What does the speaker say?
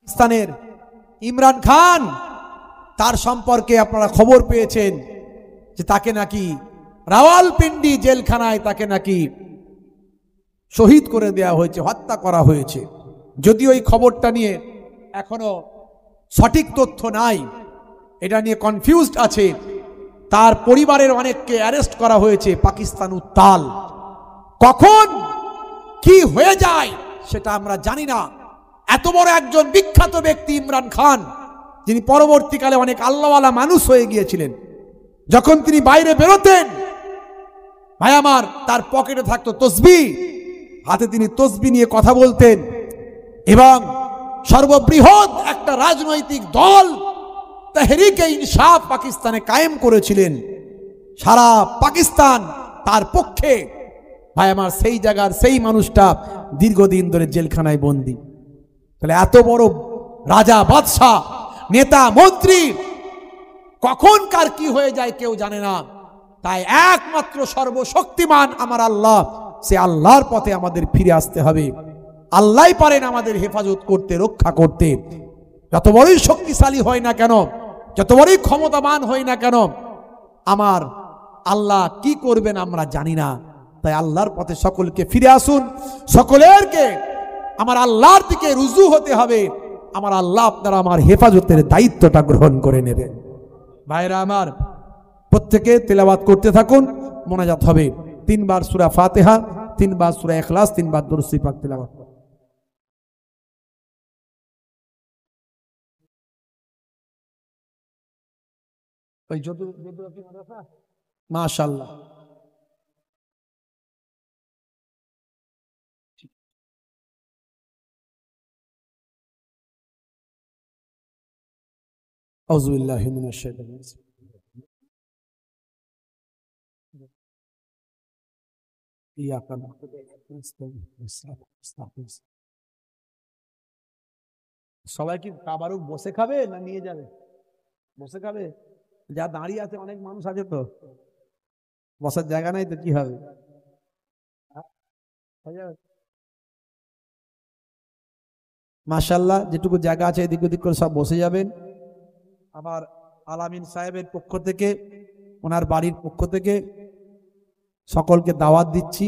পাকিস্তানের ইমরান খান তার সম্পর্কে আপনারা খবর পেয়েছেন যে তাকে নাকি রাওয়ালপিন্ডি জেলখানায় তাকে নাকি শহীদ করে দেওয়া হয়েছে, হত্যা করা হয়েছে। যদিও এই খবরটা নিয়ে এখনো সঠিক তথ্য নাই, এটা নিয়ে কনফিউজড আছে। তার পরিবারের অনেককে অ্যারেস্ট করা হয়েছে। পাকিস্তান উত্তাল, কখন কি হয়ে যায় সেটা আমরা জানি না। এত বড় একজন বিখ্যাত ব্যক্তি ইমরান খান, যিনি পরবর্তীকালে অনেক আল্লাহওয়ালা মানুষ হয়ে গিয়েছিলেন, যখন তিনি বাইরে বেরোতেন ভাই আমার, তার পকেটে থাকতো তসবিহ, হাতে তিনি তসবিহ নিয়ে কথা বলতেন এবং সর্ববৃহৎ একটা রাজনৈতিক দল তেহরিকে ইনসাফ পাকিস্তানে কায়েম করেছিলেন। সারা পাকিস্তান তার পক্ষে। ভাই আমার, সেই জায়গার সেই মানুষটা দীর্ঘদিন ধরে জেলখানায় বন্দী। তাহলে এত বড় রাজা, বাদশাহ, নেতা, মন্ত্রী কখন কার কি হয়ে যায় কেউ জানে না। তাই একমাত্র সর্বশক্তিমান আমার আল্লাহ, সে আল্লাহর পথে আমাদের ফিরে আসতে হবে। আল্লাহই পারেন আমাদের হেফাজত করতে, রক্ষা করতে। যত বড়ই শক্তিশালী হয় না কেন, যত বড়ই ক্ষমতাবান হয় না কেন, আমার আল্লাহ কি করবেন আমরা জানি না। তাই আল্লাহর পথে সকলকে ফিরে আসুন, সকলেরকে আমার আল্লাহর দিকে রুজু হতে হবে। আমার আল্লাহ আপনারা আমার হেফাজতের দায়িত্বটা গ্রহণ করে নেবেন। ভাইরা আমার, প্রত্যেকে তেলাওয়াত করতে থাকুন। মোনাজাত হবে 3 বার সূরা ফাতিহা, 3 বার সূরা ইখলাস, 3 বার দুরূদ শরীফ পাক তেলাওয়াত। ওই যত মাদ্রাসা মাশাআল্লাহ। আউযু বিল্লাহি মিনাশ শাইতানির রাজিম। ইয়াকা না'বুদু ওয়া ইয়াকা নাস্তাঈন। সবাই কি তাবারুক বসে খাবে না নিয়ে যাবে? বসে খাবে? যা দাঁড়িয়ে আছে অনেক মানুষ আছে, তো বসার জায়গা নাই, তো কি হবে? মাশাআল্লাহ, যেটুকু জায়গা আছে এদিক ওদিক করে সব বসে যাবেন। আমার আলামিন সাহেবের পক্ষ থেকে, ওনার বাড়ির পক্ষ থেকে সকলকে দাওয়াত দিচ্ছি।